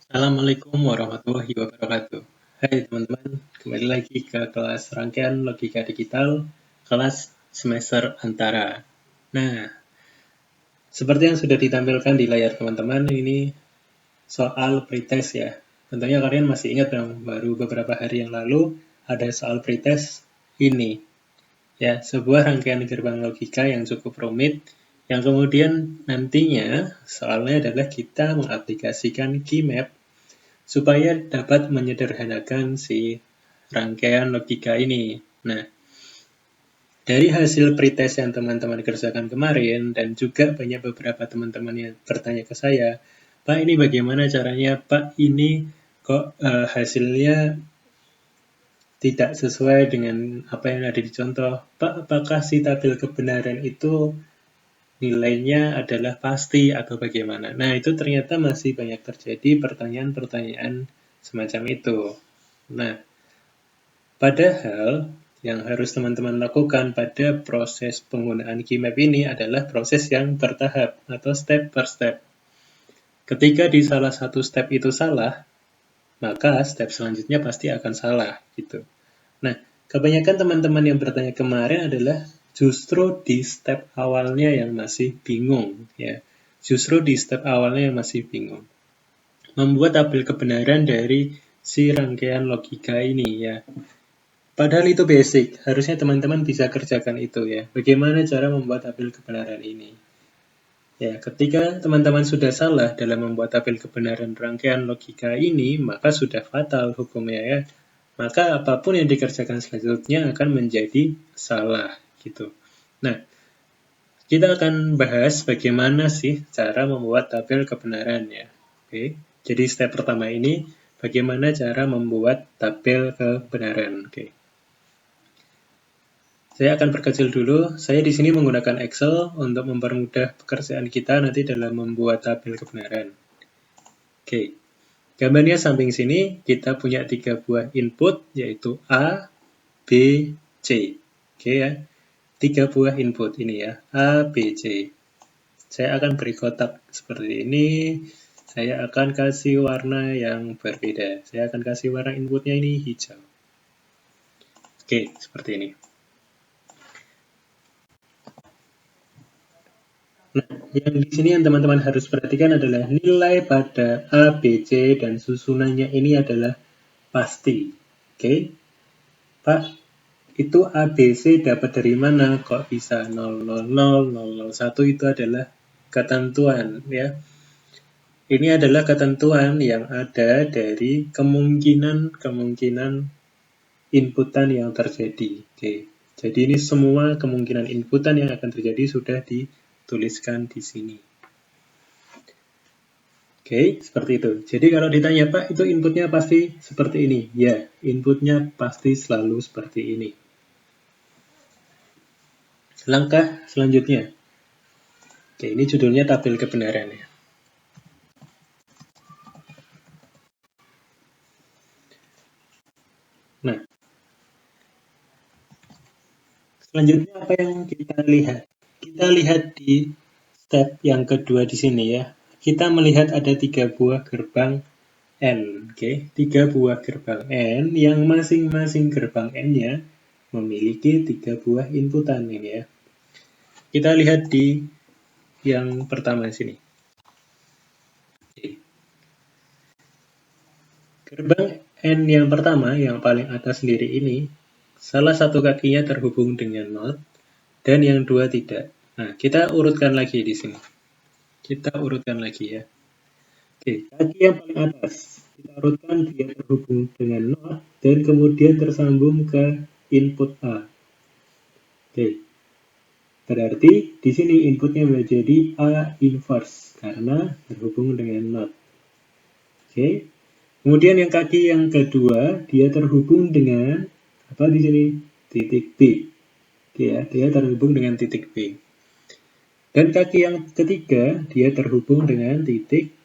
Assalamualaikum warahmatullahi wabarakatuh. Hai teman-teman, kembali lagi ke kelas rangkaian logika digital, kelas semester antara. Nah, seperti yang sudah ditampilkan di layar teman-teman, ini soal pretest ya. Tentunya kalian masih ingat yang baru beberapa hari yang lalu ada soal pretest ini. Ya, sebuah rangkaian gerbang logika yang cukup rumit, yang kemudian nantinya soalnya adalah kita mengaplikasikan key map supaya dapat menyederhanakan si rangkaian logika ini. Nah, dari hasil pretest yang teman-teman kerjakan kemarin, dan juga banyak beberapa teman-teman yang bertanya ke saya, Pak, ini bagaimana caranya? Pak, ini kok hasilnya tidak sesuai dengan apa yang ada di contoh? Pak, apakah si tabel kebenaran itu nilainya adalah pasti atau bagaimana? Nah, itu ternyata masih banyak terjadi pertanyaan-pertanyaan semacam itu. Nah, padahal yang harus teman-teman lakukan pada proses penggunaan Keymap ini adalah proses yang bertahap atau step per step. Ketika di salah satu step itu salah, maka step selanjutnya pasti akan salah gitu. Nah, kebanyakan teman-teman yang bertanya kemarin adalah justru di step awalnya yang masih bingung ya. Justru di step awalnya yang masih bingung. Membuat tabel kebenaran dari si rangkaian logika ini ya. Padahal itu basic, harusnya teman-teman bisa kerjakan itu ya. Bagaimana cara membuat tabel kebenaran ini? Ya, ketika teman-teman sudah salah dalam membuat tabel kebenaran rangkaian logika ini, maka sudah fatal hukumnya ya. Maka apapun yang dikerjakan selanjutnya akan menjadi salah gitu. Nah, kita akan bahas bagaimana sih cara membuat tabel kebenaran ya. Oke. Jadi step pertama ini bagaimana cara membuat tabel kebenaran. Oke. Saya akan perkecil dulu. Saya di sini menggunakan Excel untuk mempermudah pekerjaan kita nanti dalam membuat tabel kebenaran. Oke. Gambarnya samping sini kita punya 3 buah input yaitu A, B, C. Oke ya. 3 buah input ini ya. A, B, C. Saya akan beri kotak seperti ini. Saya akan kasih warna yang berbeda. Saya akan kasih warna inputnya ini hijau. Oke, seperti ini. Nah, yang di sini yang teman-teman harus perhatikan adalah nilai pada A, B, C, dan susunannya ini adalah pasti. Oke, Pak, itu A, B, C dapat dari mana? Kok bisa 000, 001 itu adalah ketentuan ya. Ini adalah ketentuan yang ada dari kemungkinan inputan yang terjadi. Oke. Jadi ini semua kemungkinan inputan yang akan terjadi sudah dituliskan di sini. Oke, seperti itu. Jadi kalau ditanya, Pak, itu inputnya pasti seperti ini. Ya, inputnya pasti selalu seperti ini. Langkah selanjutnya. Oke, ini judulnya tabel kebenaran ya. Nah, selanjutnya apa yang kita lihat? Kita lihat di step yang kedua di sini ya. Kita melihat ada 3 buah gerbang N. Oke, 3 buah gerbang N yang masing-masing gerbang N-nya memiliki 3 buah inputan ini ya. Kita lihat di yang pertama sini. Oke. Gerbang N yang pertama, yang paling atas sendiri ini, salah satu kakinya terhubung dengan not, dan yang dua tidak. Nah, kita urutkan lagi di sini. Kita urutkan lagi ya. Oke, kaki yang paling atas, kita urutkan dia terhubung dengan not, dan kemudian tersambung ke input A. Oke, berarti di sini inputnya menjadi A inverse, karena terhubung dengan not. Oke, kemudian yang kaki yang kedua, dia terhubung dengan apa di sini? Titik B. Oke ya, dia terhubung dengan titik B. Dan kaki yang ketiga, dia terhubung dengan titik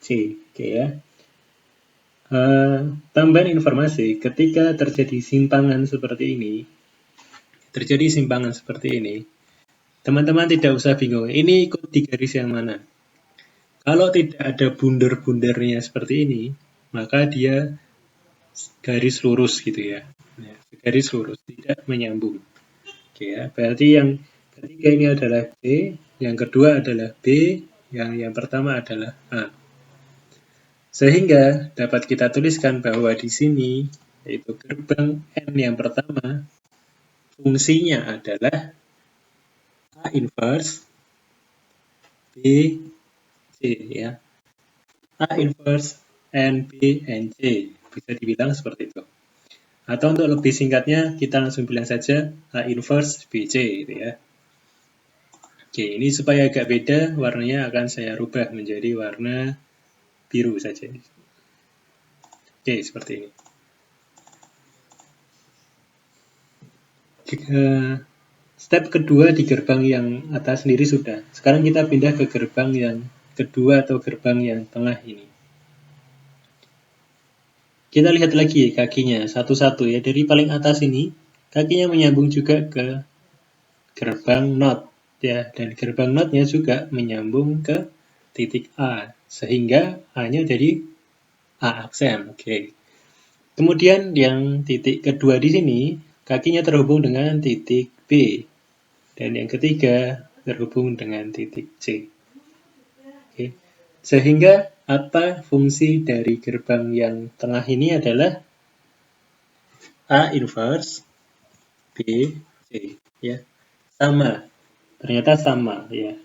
C. Oke ya. Tambahan informasi, ketika terjadi simpangan seperti ini, teman-teman tidak usah bingung, ini ikut di garis yang mana. Kalau tidak ada bunder-bundernya seperti ini, maka dia garis lurus gitu ya. Nah, garis lurus, tidak menyambung. Oke ya, berarti yang ketiga ini adalah C, yang kedua adalah B, yang pertama adalah A. Sehingga dapat kita tuliskan bahwa di sini, yaitu gerbang N yang pertama, fungsinya adalah A inverse B C ya. A inverse N B N C, bisa dibilang seperti itu. Atau untuk lebih singkatnya kita langsung bilang saja A inverse BC gitu ya. Oke, ini supaya agak beda warnanya akan saya rubah menjadi warna biru saja. Oke, seperti ini. Step kedua di gerbang yang atas sendiri sudah. Sekarang kita pindah ke gerbang yang kedua atau gerbang yang tengah ini. Kita lihat lagi kakinya satu-satu ya. Dari paling atas ini, kakinya menyambung juga ke gerbang not ya, dan gerbang notnya juga menyambung ke titik A, sehingga A-nya jadi A aksen. Oke. Kemudian yang titik kedua di sini, kakinya terhubung dengan titik B, dan yang ketiga terhubung dengan titik C. Oke. Sehingga apa fungsi dari gerbang yang tengah ini adalah A inverse B C ya. Sama. Ternyata sama ya.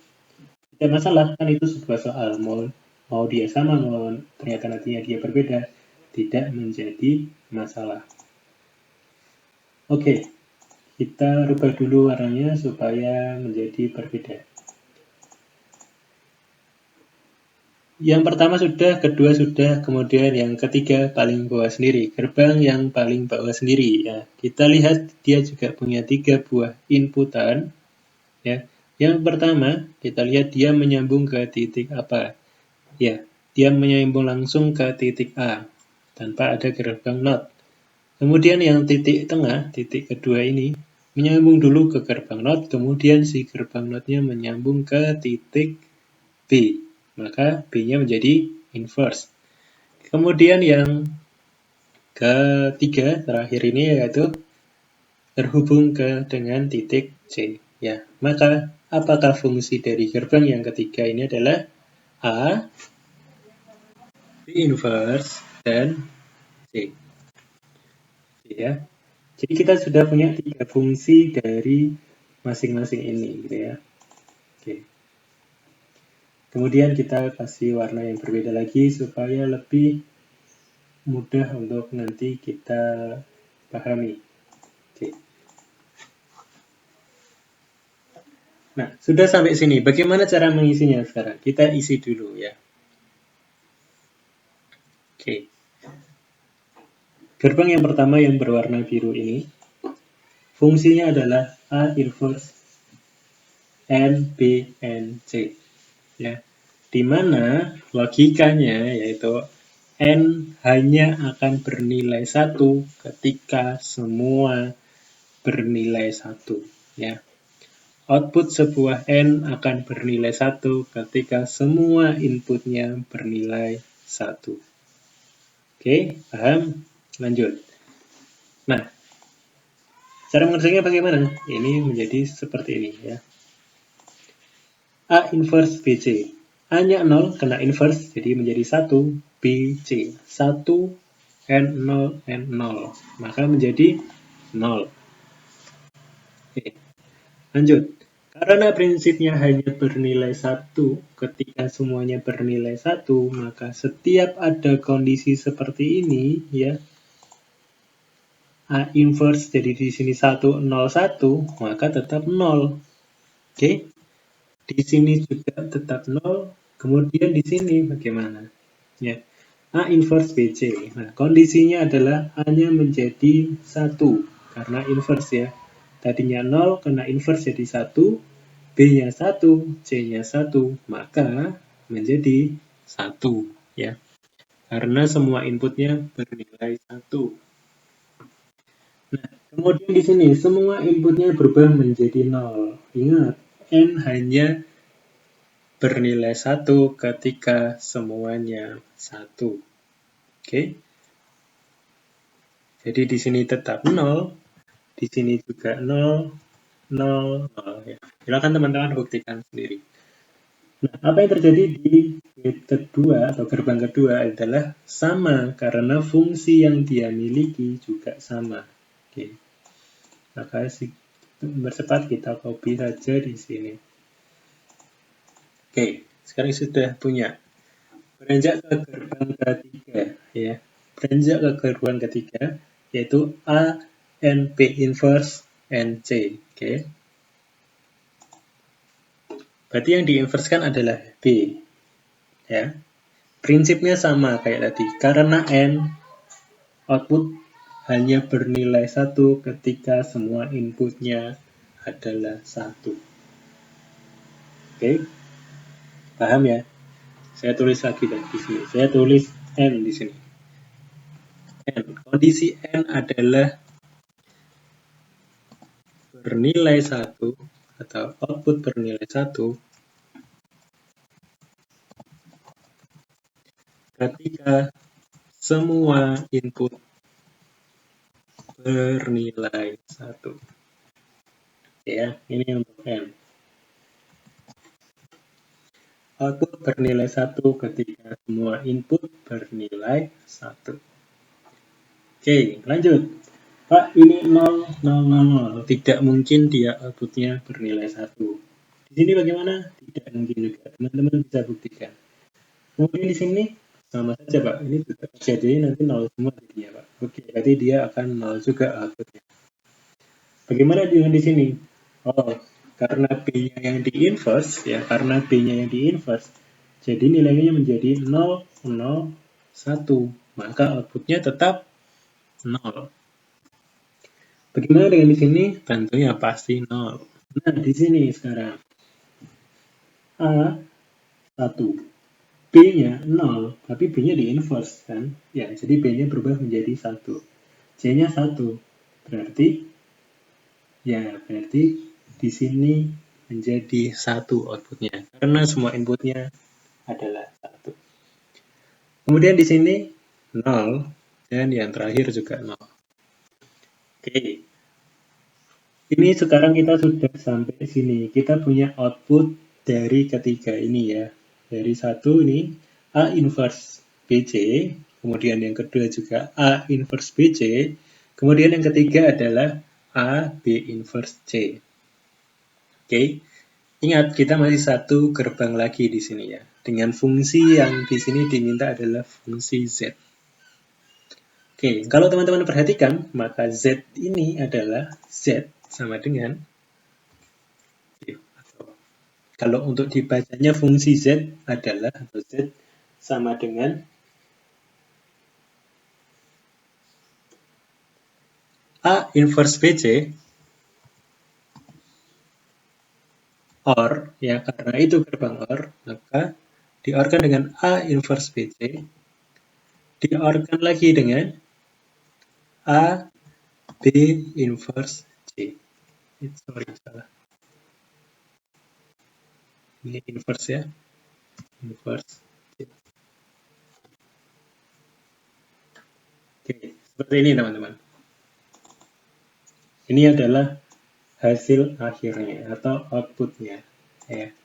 Tidak masalah, kan itu sebuah soal. Mau dia sama, mau ternyata nantinya dia berbeda, tidak menjadi masalah. Oke, kita rubah dulu warnanya supaya menjadi berbeda. Yang pertama sudah, kedua sudah, kemudian yang ketiga paling bawah sendiri, gerbang yang paling bawah sendiri. Ya, kita lihat dia juga punya 3 buah inputan. Ya, yang pertama kita lihat dia menyambung ke titik apa? Ya, dia menyambung langsung ke titik A tanpa ada gerbang not. Kemudian yang titik tengah, titik kedua ini menyambung dulu ke gerbang not, kemudian si gerbang notnya menyambung ke titik B. Maka B-nya menjadi inverse. Kemudian yang ketiga, terakhir ini yaitu terhubung dengan titik C. Ya, maka apakah fungsi dari gerbang yang ketiga ini adalah A, B inverse, dan C. Ya, jadi kita sudah punya 3 fungsi dari masing-masing ini, gitu ya. Oke. Kemudian kita kasih warna yang berbeda lagi supaya lebih mudah untuk nanti kita pahami. Oke. Nah, sudah sampai sini. Bagaimana cara mengisinya sekarang? Kita isi dulu ya. Oke. Gerbang yang pertama yang berwarna biru ini, fungsinya adalah A inverse N, B, N, C. Ya. Di mana logikanya yaitu N hanya akan bernilai 1 ketika semua bernilai 1. Ya. Output sebuah N akan bernilai 1 ketika semua inputnya bernilai 1. Oke, paham? Lanjut. Nah, cara mengerjakannya bagaimana? Ini menjadi seperti ini ya. A inverse BC. A-nya 0, kena inverse, jadi menjadi 1, BC. 1, N0, N0. Maka menjadi 0. Oke, lanjut. Karena prinsipnya hanya bernilai 1, ketika semuanya bernilai 1, maka setiap ada kondisi seperti ini, ya, A inverse jadi di sini 1, 0, 1, maka tetap 0. Oke? Di sini juga tetap 0, kemudian di sini bagaimana? Ya, A inverse BC. Nah, kondisinya adalah A-nya menjadi 1, karena inverse ya. Tadinya 0, kena inverse jadi 1, B-nya 1, C-nya 1, maka menjadi 1. Ya. Karena semua inputnya bernilai 1. Nah, kemudian di sini semua inputnya berubah menjadi 0. Ingat, N hanya bernilai 1 ketika semuanya 1. Oke. Jadi di sini tetap 0, di sini juga 0, 0, 0 ya. Silakan teman-teman buktikan sendiri. Nah, apa yang terjadi di gate kedua atau gerbang kedua adalah sama karena fungsi yang dia miliki juga sama. Oke. Maka bercepat kita copy saja di sini. Oke, sekarang sudah punya. Beranjak ke gerbang ketiga ya. Beranjak ke gerbang ketiga yaitu A, N, P inverse, N, C. Oke. Berarti yang diinverskan adalah B. Ya. Prinsipnya sama kayak tadi. Karena N output hanya bernilai 1 ketika semua inputnya adalah 1. Oke. Paham ya? Saya tulis lagi di sini. Saya tulis N di sini. N. Kondisi N adalah bernilai 1 atau output bernilai 1 ketika semua input bernilai 1. Ya, ini untuk N. Output bernilai 1 ketika semua input bernilai 1. Oke, lanjut. Pak, ini 0, 0, 0, 0. Tidak mungkin dia outputnya bernilai 1. Di sini bagaimana? Tidak mungkin juga. Teman-teman bisa buktikan. Kemudian di sini sama saja, Pak. Ini juga jadi nanti 0 semua jadinya, Pak. Oke, berarti dia akan 0 juga outputnya. Bagaimana dengan di sini? Oh, karena B-nya yang di-inverse, ya, karena B-nya yang di-inverse, jadi nilainya menjadi 0, 0, 1. Maka outputnya tetap 0. Bagaimana dengan di sini? Tentunya pasti 0. Nah, di sini sekarang A 1, B-nya 0, tapi B-nya di inverse kan? Ya, jadi B-nya berubah menjadi 1. C-nya 1. Berarti di sini menjadi 1 outputnya karena semua inputnya adalah 1. Kemudian di sini 0 dan yang terakhir juga 0. Oke. Ini sekarang kita sudah sampai sini. Kita punya output dari ketiga ini ya. Dari 1 ini A inverse BC, kemudian yang kedua juga A inverse BC, kemudian yang ketiga adalah A B inverse C. Oke. Ingat, kita masih satu gerbang lagi di sini ya. Dengan fungsi yang di sini diminta adalah fungsi Z. Oke, kalau teman-teman perhatikan, maka Z ini adalah Z sama dengan, kalau untuk dibacanya fungsi Z adalah, atau Z sama dengan A inverse BC, OR, ya karena itu gerbang OR, maka di-OR-kan dengan A inverse BC, di-OR-kan lagi dengan A B inverse C. Sorry, salah. Ini inverse ya. Inverse C. Oke, seperti ini teman-teman. Ini adalah hasil akhirnya atau outputnya. Ya.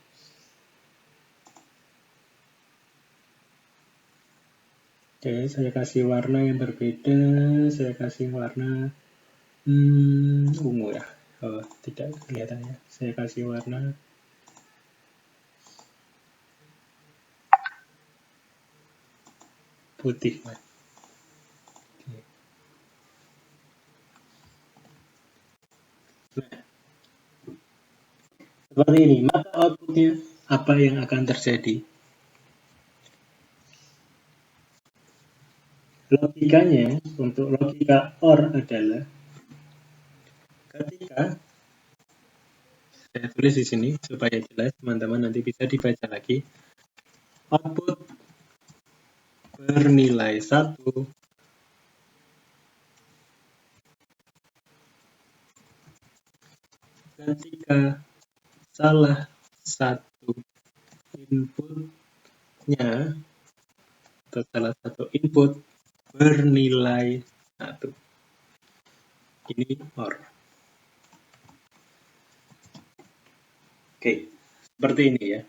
Oke, saya kasih warna yang berbeda. Saya kasih warna ungu ya. Oh, tidak kelihatan ya. Saya kasih warna putih. Oke. Nah, seperti ini. Maka outputnya apa yang akan terjadi? Logikanya untuk logika OR adalah ketika saya tulis di sini supaya jelas teman-teman nanti bisa dibaca lagi. Output bernilai 1 ketika salah satu inputnya atau salah satu input bernilai 1. Ini OR. Oke, seperti ini ya.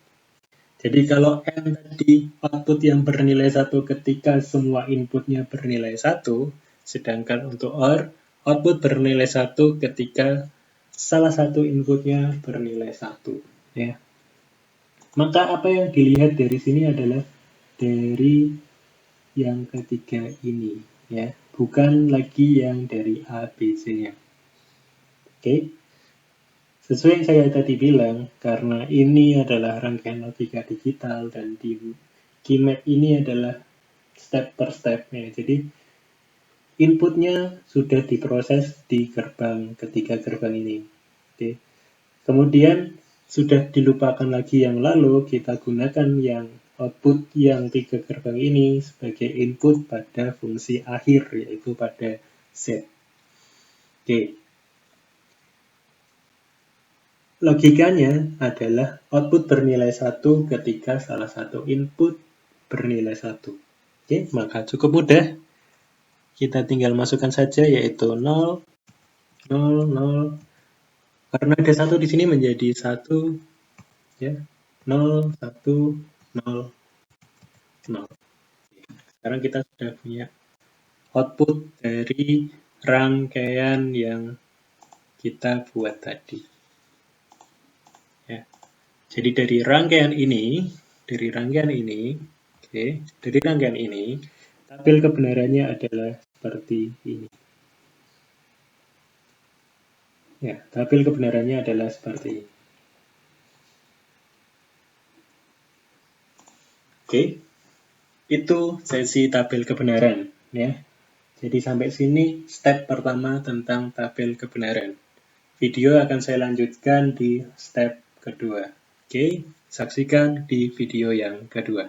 Jadi kalau N tadi output yang bernilai 1 ketika semua inputnya bernilai 1, sedangkan untuk OR, output bernilai 1 ketika salah satu inputnya bernilai 1. Ya. Maka apa yang dilihat dari sini adalah dari yang ketiga ini, ya, bukan lagi yang dari A, B, C-nya. Oke. Sesuai yang saya tadi bilang, karena ini adalah rangkaian logika digital dan di KeyMap ini adalah step per stepnya. Jadi inputnya sudah diproses di gerbang ketiga gerbang ini. Oke. Kemudian sudah dilupakan lagi yang lalu, kita gunakan yang output yang 3 gerbang ini sebagai input pada fungsi akhir, yaitu pada Z. Oke. Logikanya adalah output bernilai 1 ketika salah satu input bernilai 1. Oke, maka cukup mudah. Kita tinggal masukkan saja, yaitu 0, 0, 0. Karena ada 1 di sini menjadi 1, ya, 0, 1, 0, 0. Sekarang kita sudah punya output dari rangkaian yang kita buat tadi. Ya. Jadi dari rangkaian ini, tabel kebenarannya adalah seperti ini. Ya, tabel kebenarannya adalah seperti ini. Oke, itu sesi tabel kebenaran, ya. Jadi sampai sini step pertama tentang tabel kebenaran. Video akan saya lanjutkan di step kedua. Oke, saksikan di video yang kedua.